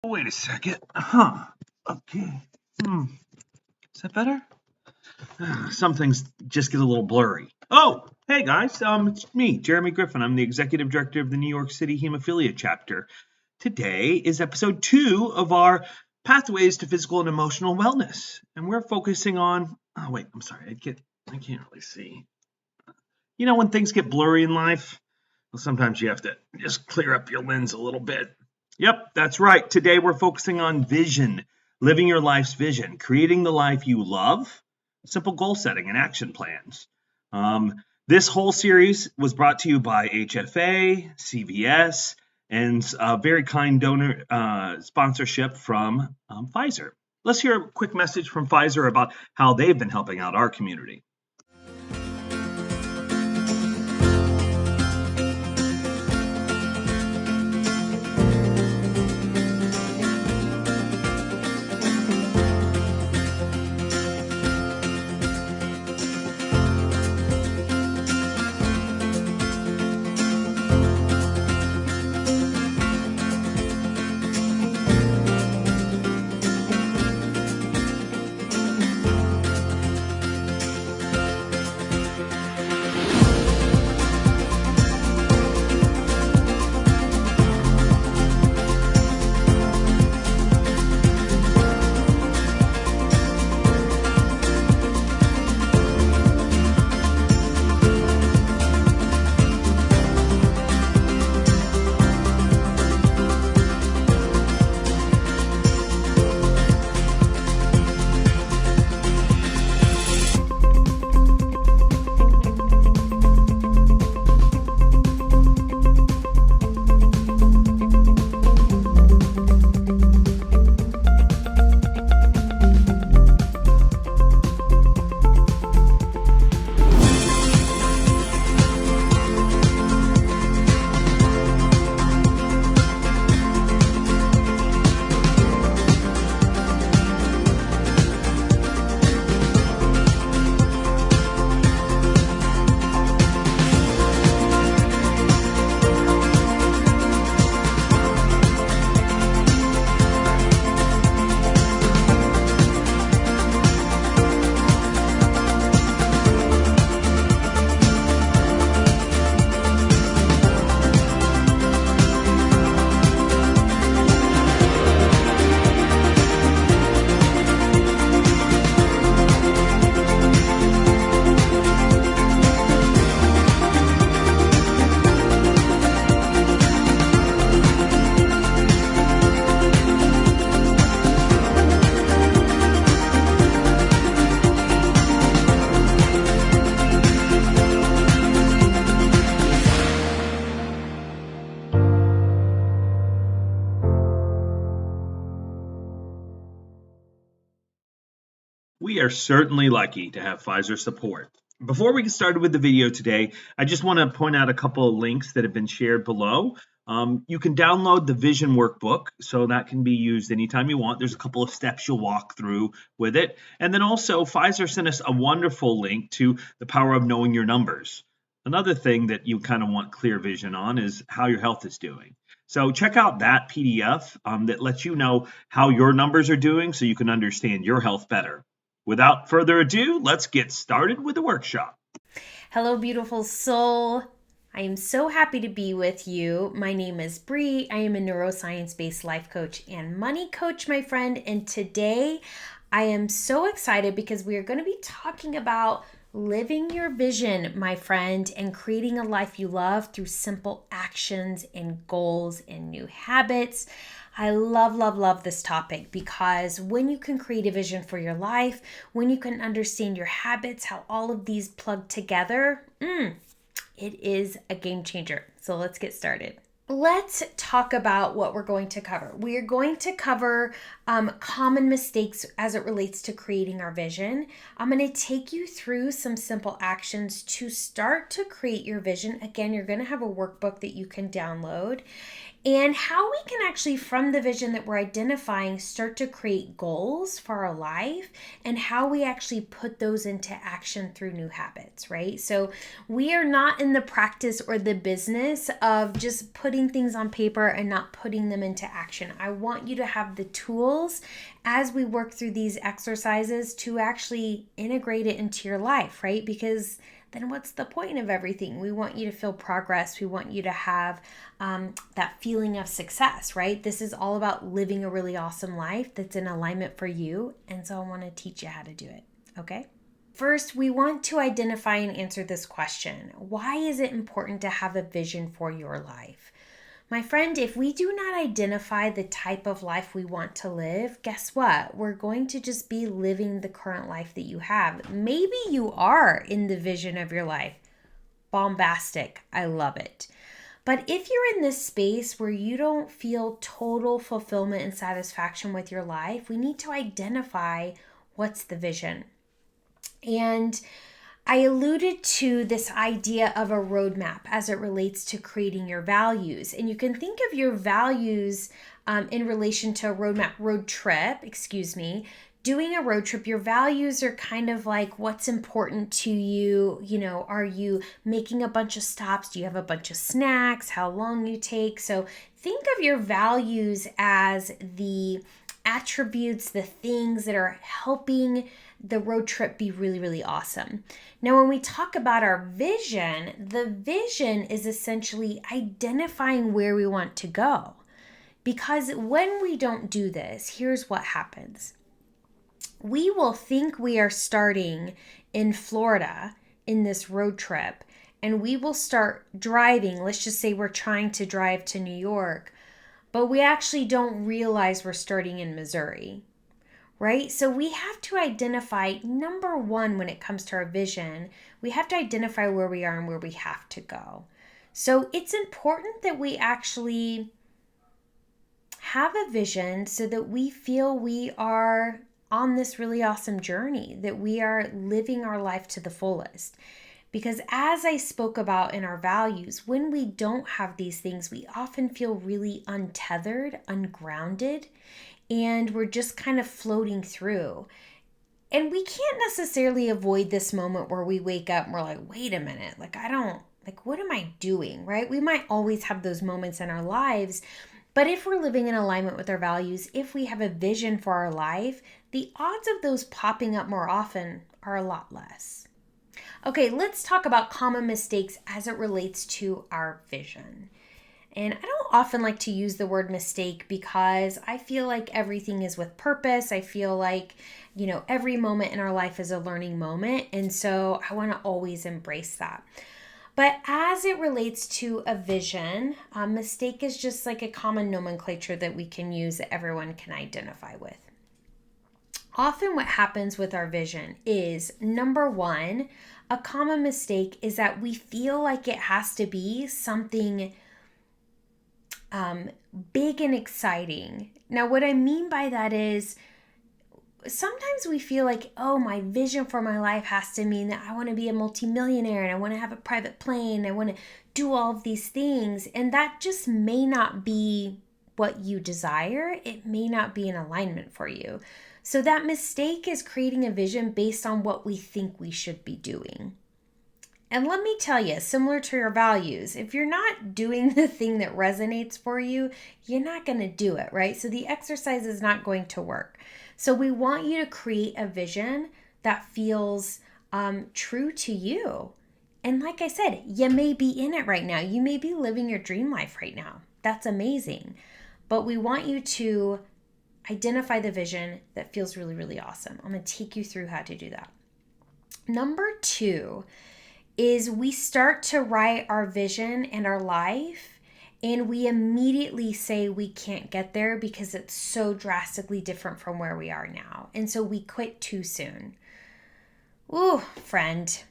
Wait a second. Okay. Is that better? Some things just get a little blurry. Oh, hey guys. It's me, Jeremy Griffin. I'm the executive director of the New York City Hemophilia chapter. Today is episode 2 of our Pathways to Physical and Emotional Wellness, and we're focusing on. Oh wait, I'm sorry. I can't really see. You know when things get blurry in life? Well, sometimes you have to just clear up your lens a little bit. Yep, that's right. Today we're focusing on vision, living your life's vision, creating the life you love, simple goal setting and action plans. This whole series was brought to you by HFA, CVS, and a very kind donor sponsorship from Pfizer. Let's hear a quick message from Pfizer about how they've been helping out our community. We are certainly lucky to have Pfizer support. Before we get started with the video today, I just want to point out a couple of links that have been shared below. You can download the Vision Workbook, so that can be used anytime you want. There's a couple of steps you'll walk through with it. And then also, Pfizer sent us a wonderful link to the power of knowing your numbers. Another thing that you kind of want clear vision on is how your health is doing. So check out that PDF that lets you know how your numbers are doing so you can understand your health better. Without further ado, let's get started with the workshop. Hello, beautiful soul. I am so happy to be with you. My name is Bree. I am a neuroscience-based life coach and money coach, my friend. And today I am so excited because we are going to be talking about living your vision, my friend, and creating a life you love through simple actions and goals and new habits. I love this topic because when you can create a vision for your life, when you can understand your habits, how all of these plug together, it is a game changer. So let's get started. Let's talk about what we're going to cover. We are going to cover common mistakes as it relates to creating our vision. I'm going to take you through some simple actions to start to create your vision. Again, you're going to have a workbook that you can download. and how we can actually, from the vision that we're identifying, start to create goals for our life and how we actually put those into action through new habits, right? So we are not in the practice or the business of just putting things on paper and not putting them into action. I want you to have the tools as we work through these exercises to actually integrate it into your life, right? Because then what's the point of everything? We want you to feel progress. We want you to have that feeling of success, right? This is all about living a really awesome life that's in alignment for you. And so I want to teach you how to do it, okay? First, we want to identify and answer this question. Why is it important to have a vision for your life? My friend, if we do not identify the type of life we want to live, guess what? We're going to just be living the current life that you have. Maybe you are in the vision of your life. Bombastic. I love it. But if you're in this space where you don't feel total fulfillment and satisfaction with your life, we need to identify what's the vision. And I alluded to this idea of a roadmap as it relates to creating your values. And you can think of your values in relation to a road trip, doing a road trip. Your values are kind of like what's important to you. You know, are you making a bunch of stops? Do you have a bunch of snacks? How long you take? So think of your values as the attributes, the things that are helping the road trip be really, really awesome. Now, when we talk about our vision, the vision is essentially identifying where we want to go. Because when we don't do this, here's what happens. We will think we are starting in Florida in this road trip, and we will start driving. Let's just say we're trying to drive to New York, but we actually don't realize we're starting in Missouri. Right? So we have to identify, number one, when it comes to our vision, we have to identify where we are and where we have to go. So it's important that we actually have a vision so that we feel we are on this really awesome journey, that we are living our life to the fullest. Because as I spoke about in our values, when we don't have these things, we often feel really untethered, ungrounded, and we're just kind of floating through. And we can't necessarily avoid this moment where we wake up and we're like, wait a minute, what am I doing, right? We might always have those moments in our lives, but if we're living in alignment with our values, if we have a vision for our life, the odds of those popping up more often are a lot less. Okay, let's talk about common mistakes as it relates to our vision. And I don't often like to use the word mistake because I feel like everything is with purpose. I feel like, every moment in our life is a learning moment. And so I want to always embrace that. But as it relates to a vision, a mistake is just like a common nomenclature that we can use that everyone can identify with. Often what happens with our vision is, number one, a common mistake is that we feel like it has to be something big and exciting. Now, what I mean by that is sometimes we feel like, oh, my vision for my life has to mean that I want to be a multimillionaire and I want to have a private plane. I want to do all of these things. And that just may not be what you desire. It may not be in alignment for you. So that mistake is creating a vision based on what we think we should be doing. And let me tell you, similar to your values, if you're not doing the thing that resonates for you, you're not going to do it, right? So the exercise is not going to work. So we want you to create a vision that feels true to you. And like I said, you may be in it right now. You may be living your dream life right now. That's amazing. But we want you to identify the vision that feels really, really awesome. I'm going to take you through how to do that. Number two is we start to write our vision and our life, and we immediately say we can't get there because it's so drastically different from where we are now. And so we quit too soon. Ooh, friend,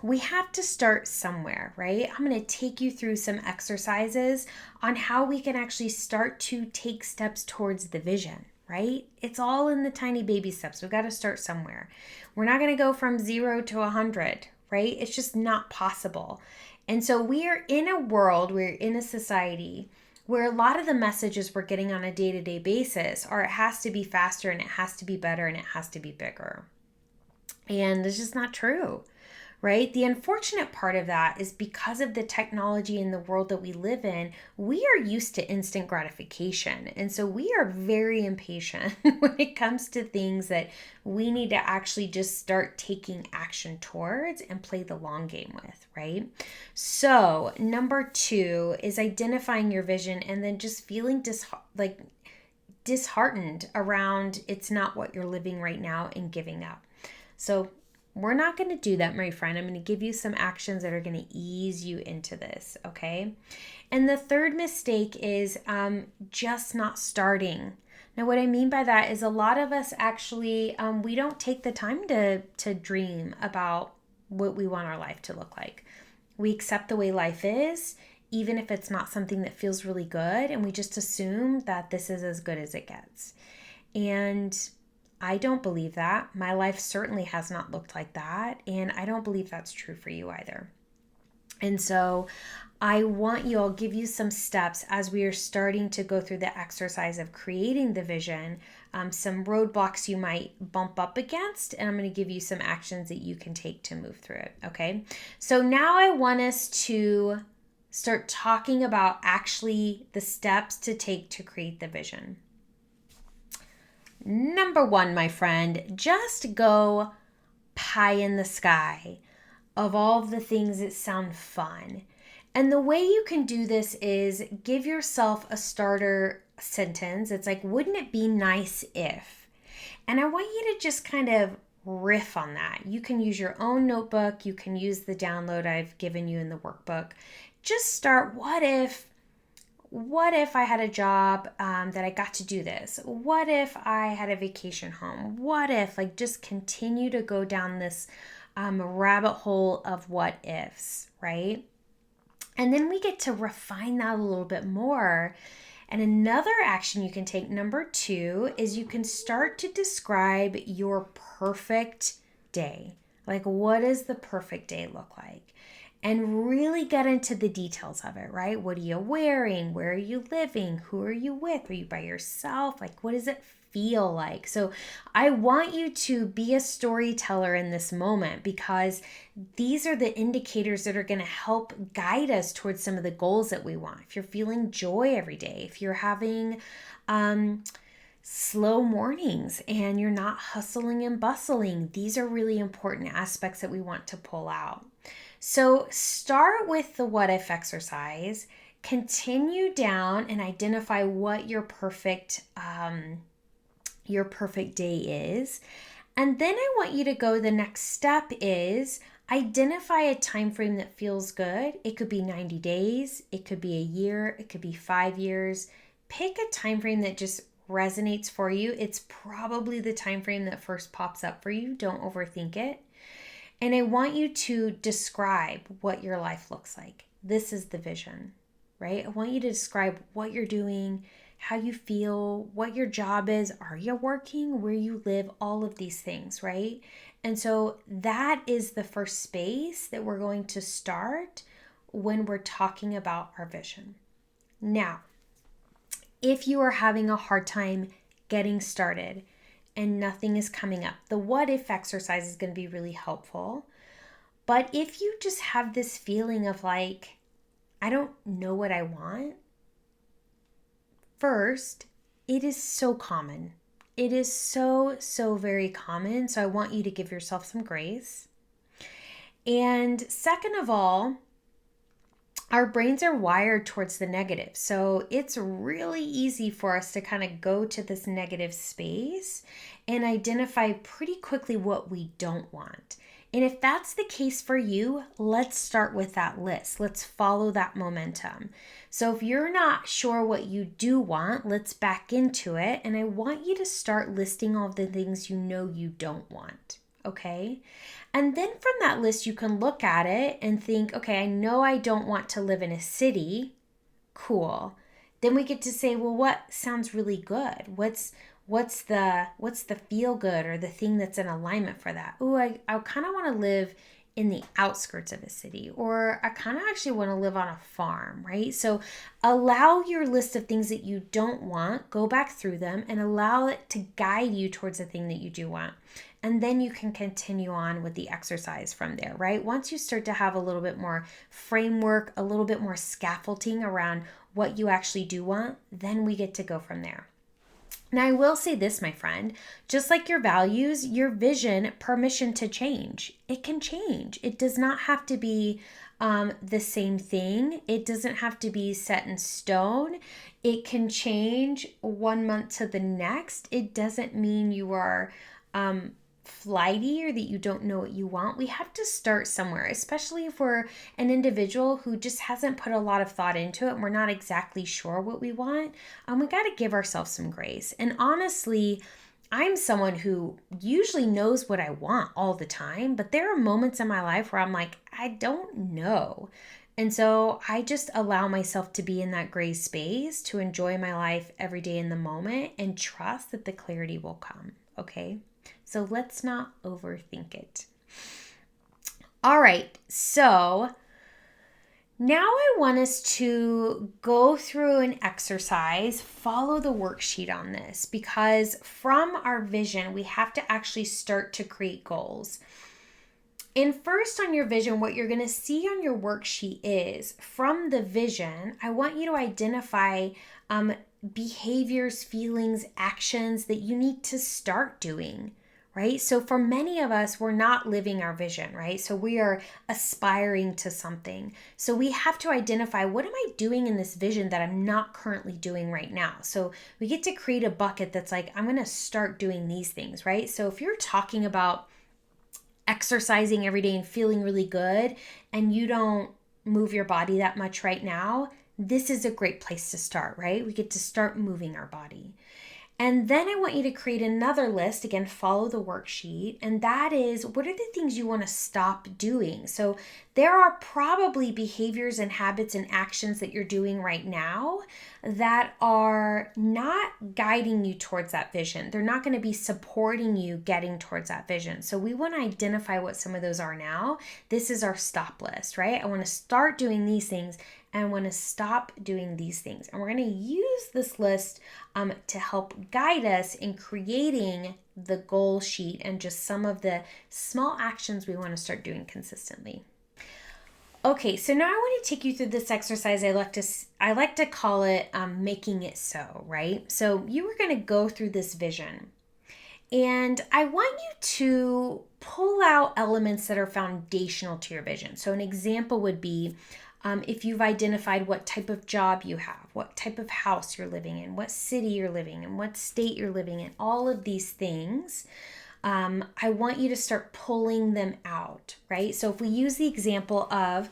we have to start somewhere, right? I'm going to take you through some exercises on how we can actually start to take steps towards the vision, right? It's all in the tiny baby steps. We've got to start somewhere. We're not going to go from 0 to 100, right? It's just not possible. And so we are in a world, we're in a society where a lot of the messages we're getting on a day-to-day basis are it has to be faster and it has to be better and it has to be bigger. And it's just not true, right? The unfortunate part of that is because of the technology in the world that we live in, we are used to instant gratification. And so we are very impatient when it comes to things that we need to actually just start taking action towards and play the long game with, right? So, number 2 is identifying your vision and then just feeling disheartened around it's not what you're living right now and giving up. So we're not going to do that, my friend. I'm going to give you some actions that are going to ease you into this, okay? And the third mistake is just not starting. Now, what I mean by that is a lot of us actually, we don't take the time to dream about what we want our life to look like. We accept the way life is, even if it's not something that feels really good, and we just assume that this is as good as it gets. And I don't believe that. My life certainly has not looked like that, and I don't believe that's true for you either. And so I'll give you some steps as we are starting to go through the exercise of creating the vision, some roadblocks you might bump up against, and I'm going to give you some actions that you can take to move through it, okay? So now I want us to start talking about actually the steps to take to create the vision. Number 1, my friend, just go pie in the sky of all of the things that sound fun. And the way you can do this is give yourself a starter sentence. It's like, wouldn't it be nice if? And I want you to just kind of riff on that. You can use your own notebook. You can use the download I've given you in the workbook. Just start, what if I had a job that I got to do this? What if I had a vacation home? What if, just continue to go down this rabbit hole of what ifs, right? And then we get to refine that a little bit more. And another action you can take, number 2, is you can start to describe your perfect day. Like, what does the perfect day look like? And really get into the details of it, right? What are you wearing? Where are you living? Who are you with? Are you by yourself? What does it feel like? So I want you to be a storyteller in this moment, because these are the indicators that are going to help guide us towards some of the goals that we want. If you're feeling joy every day, if you're having slow mornings and you're not hustling and bustling, these are really important aspects that we want to pull out. So start with the what if exercise, continue down and identify what your perfect day is. And then I want you to go, the next step is identify a time frame that feels good. It could be 90 days, it could be a year, it could be 5 years. Pick a time frame that just resonates for you. It's probably the time frame that first pops up for you. Don't overthink it. And I want you to describe what your life looks like. This is the vision, right? I want you to describe what you're doing, how you feel, what your job is, are you working, where you live, all of these things, right? And so that is the first space that we're going to start when we're talking about our vision. Now, if you are having a hard time getting started, and nothing is coming up, the what if exercise is going to be really helpful. But if you just have this feeling of I don't know what I want, first, it is so common. It is so very common. So I want you to give yourself some grace. And second of all, our brains are wired towards the negative. So it's really easy for us to kind of go to this negative space and identify pretty quickly what we don't want. And if that's the case for you, let's start with that list. Let's follow that momentum. So if you're not sure what you do want, let's back into it. And I want you to start listing all the things you know you don't want. Okay? And then from that list, you can look at it and think, okay, I know I don't want to live in a city. Cool. Then we get to say, well, what sounds really good? What's the feel good or the thing that's in alignment for that? Oh, I kind of want to live in the outskirts of a city, or I kind of actually want to live on a farm, right? So allow your list of things that you don't want, go back through them and allow it to guide you towards the thing that you do want. And then you can continue on with the exercise from there, right? Once you start to have a little bit more framework, a little bit more scaffolding around what you actually do want, then we get to go from there. Now, I will say this, my friend, just like your values, your vision, permission to change. It can change. It does not have to be the same thing. It doesn't have to be set in stone. It can change 1 month to the next. It doesn't mean you are flighty or that you don't know what you want. We have to start somewhere, especially if we're an individual who just hasn't put a lot of thought into it and we're not exactly sure what we want. We got to give ourselves some grace. And honestly, I'm someone who usually knows what I want all the time, but there are moments in my life where I'm like, I don't know. And so I just allow myself to be in that gray space, to enjoy my life every day in the moment and trust that the clarity will come. Okay? So let's not overthink it. All right, so now I want us to go through an exercise, follow the worksheet on this, because from our vision, we have to actually start to create goals. And first on your vision, what you're going to see on your worksheet is, from the vision, I want you to identify behaviors, feelings, actions that you need to start doing. Right? So for many of us, we're not living our vision, right? So we are aspiring to something. So we have to identify, what am I doing in this vision that I'm not currently doing right now? So we get to create a bucket that's like, I'm going to start doing these things, right? So if you're talking about exercising every day and feeling really good and you don't move your body that much right now, this is a great place to start, right? We get to start moving our body. And then I want you to create another list, again, follow the worksheet, and that is, what are the things you want to stop doing? So there are probably behaviors and habits and actions that you're doing right now that are not guiding you towards that vision. They're not going to be supporting you getting towards that vision. So we want to identify what some of those are now. This is our stop list, right? I want to start doing these things and I want to stop doing these things. And we're going to use this list to help guide us in creating the goal sheet and just some of the small actions we want to start doing consistently. Okay, so now I want to take you through this exercise. I like to call it making it so, right? So you are going to go through this vision. And I want you to pull out elements that are foundational to your vision. So an example would be, if you've identified what type of job you have, what type of house you're living in, what city you're living in, what state you're living in, all of these things, I want you to start pulling them out, right? So if we use the example of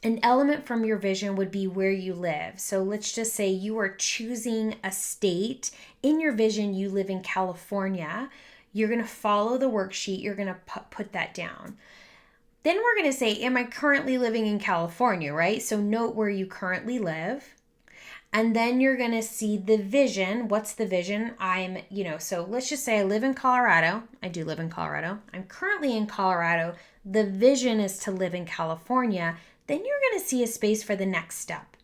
an element from your vision would be where you live. So let's just say you are choosing a state. In your vision, you live in California. You're going to follow the worksheet. You're going to put that down. Then we're going to say, am I currently living in California, right? So note where you currently live. And then you're going to see the vision. What's the vision? So let's just say I live in Colorado. I do live in Colorado. I'm currently in Colorado. The vision is to live in California. Then you're going to see a space for the next step.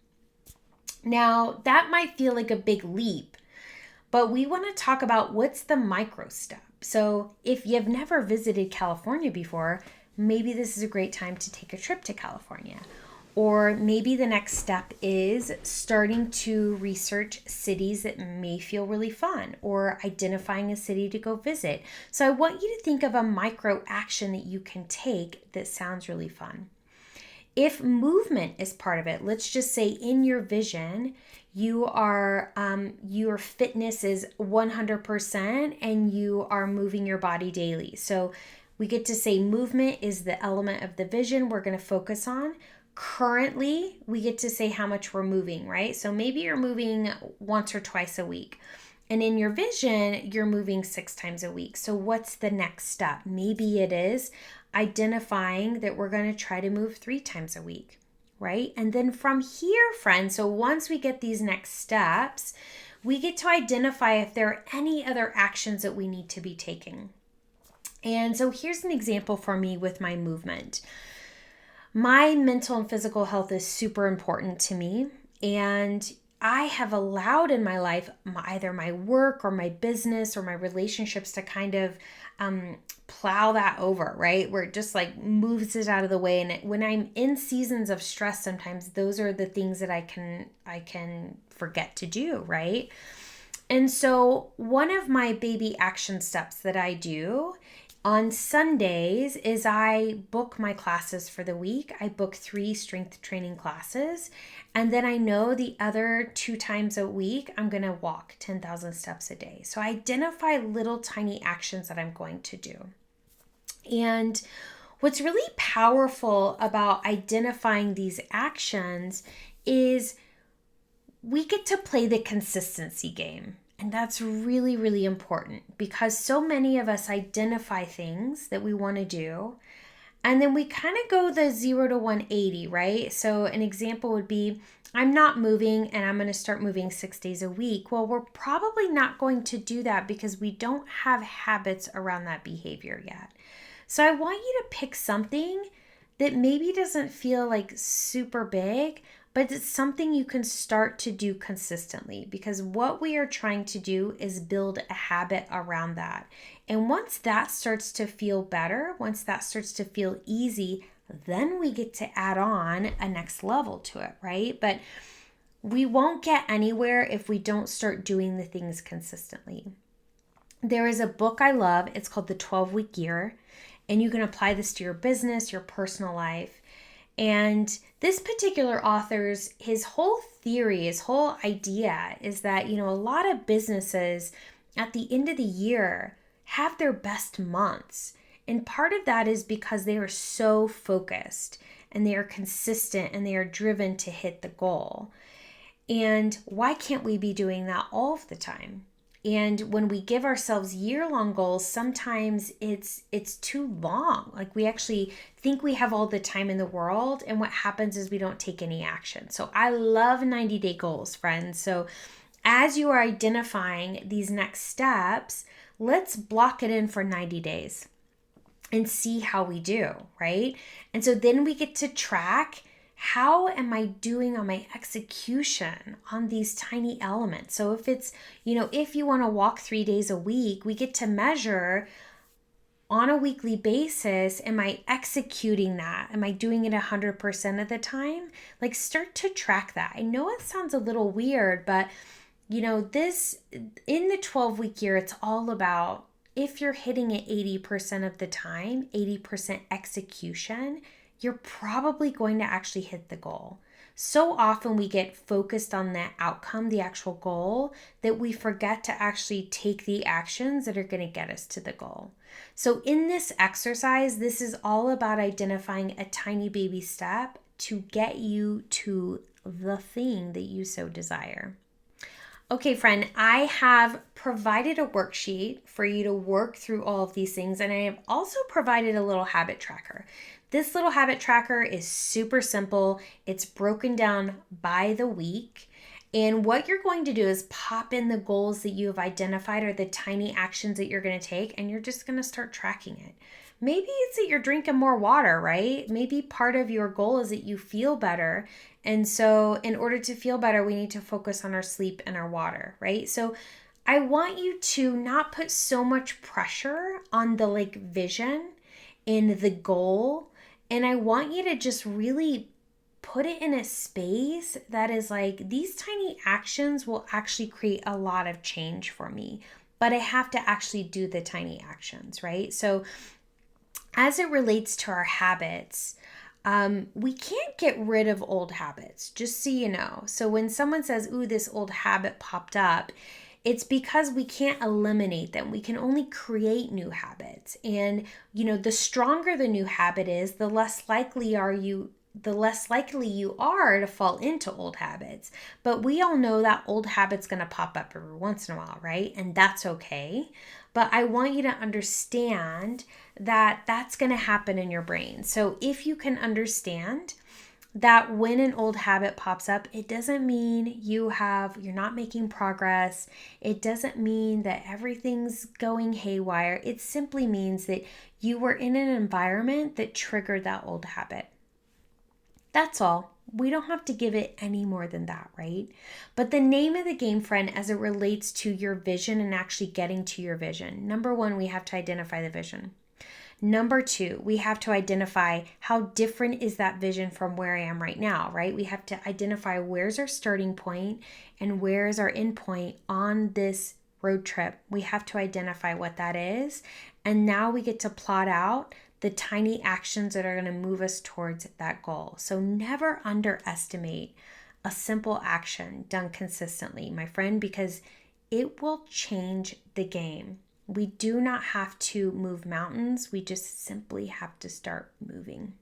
Now, that might feel like a big leap, but we want to talk about what's the micro step. So if you've never visited California before, maybe this is a great time to take a trip to California. Or maybe the next step is starting to research cities that may feel really fun, or identifying a city to go visit. So I want you to think of a micro action that you can take that sounds really fun. If movement is part of it, let's just say in your vision, your fitness is 100% and you are moving your body daily. So we get to say movement is the element of the vision we're going to focus on. Currently, we get to say how much we're moving, right? So maybe you're moving once or twice a week. And in your vision, you're moving 6 times a week. So what's the next step? Maybe it is identifying that we're going to try to move 3 times a week, right? And then from here, friends, so once we get these next steps, we get to identify if there are any other actions that we need to be taking. And so here's an example for me with my movement. My mental and physical health is super important to me. And I have allowed in my life, either my work or my business or my relationships, to kind of plow that over, right? Where it just like moves it out of the way. And when I'm in seasons of stress, sometimes those are the things that I can forget to do, right? And so one of my baby action steps that I do on Sundays is I book my classes for the week. I book 3 strength training classes. And then I know the other 2 times a week, I'm going to walk 10,000 steps a day. So I identify little tiny actions that I'm going to do. And what's really powerful about identifying these actions is we get to play the consistency game. And that's really, really important because so many of us identify things that we want to do. And then we kind of go the 0 to 180, right? So an example would be, I'm not moving and I'm going to start moving 6 days a week. Well, we're probably not going to do that because we don't have habits around that behavior yet. So I want you to pick something that maybe doesn't feel like super big, but it's something you can start to do consistently, because what we are trying to do is build a habit around that. And once that starts to feel better, once that starts to feel easy, then we get to add on a next level to it, right? But we won't get anywhere if we don't start doing the things consistently. There is a book I love. It's called The 12-Week Year, and you can apply this to your business, your personal life. And this particular author's, his whole theory, his whole idea is that, a lot of businesses at the end of the year have their best months. And part of that is because they are so focused and they are consistent and they are driven to hit the goal. And why can't we be doing that all of the time? And when we give ourselves year-long goals, sometimes it's too long. Like we actually think we have all the time in the world, and what happens is we don't take any action. So I love 90-day goals, friends. So as you are identifying these next steps, let's block it in for 90 days and see how we do, right? And so then we get to track, how am I doing on my execution on these tiny elements? So if it's, if you want to walk 3 days a week, we get to measure on a weekly basis, am I executing that? Am I doing it 100% of the time? Like start to track that. I know it sounds a little weird, but this in the 12-week year, it's all about, if you're hitting it 80% of the time, 80% execution, you're probably going to actually hit the goal. So often we get focused on that outcome, the actual goal, that we forget to actually take the actions that are going to get us to the goal. So in this exercise, this is all about identifying a tiny baby step to get you to the thing that you so desire. Okay, friend, I have provided a worksheet for you to work through all of these things, and I have also provided a little habit tracker. This little habit tracker is super simple. It's broken down by the week. And what you're going to do is pop in the goals that you have identified or the tiny actions that you're going to take, and you're just going to start tracking it. Maybe it's that you're drinking more water, right? Maybe part of your goal is that you feel better. And so in order to feel better, we need to focus on our sleep and our water, right? So I want you to not put so much pressure on the vision in the goal. And I want you to just really put it in a space that is like, these tiny actions will actually create a lot of change for me, but I have to actually do the tiny actions, right? So as it relates to our habits, we can't get rid of old habits, just so you know. So when someone says, ooh, this old habit popped up, it's because we can't eliminate them. We can only create new habits. And, the stronger the new habit is, the less likely you are to fall into old habits. But we all know that old habit's going to pop up every once in a while, right? And that's okay. But I want you to understand that that's going to happen in your brain. So if you can understand that when an old habit pops up, it doesn't mean you're not making progress. It doesn't mean that everything's going haywire. It simply means that you were in an environment that triggered that old habit. That's all. We don't have to give it any more than that, right? But the name of the game, friend, as it relates to your vision and actually getting to your vision, number one, we have to identify the vision. Number two, we have to identify how different is that vision from where I am right now, right? We have to identify where's our starting point and where's our end point on this road trip. We have to identify what that is. And now we get to plot out the tiny actions that are going to move us towards that goal. So never underestimate a simple action done consistently, my friend, because it will change the game. We do not have to move mountains. We just simply have to start moving.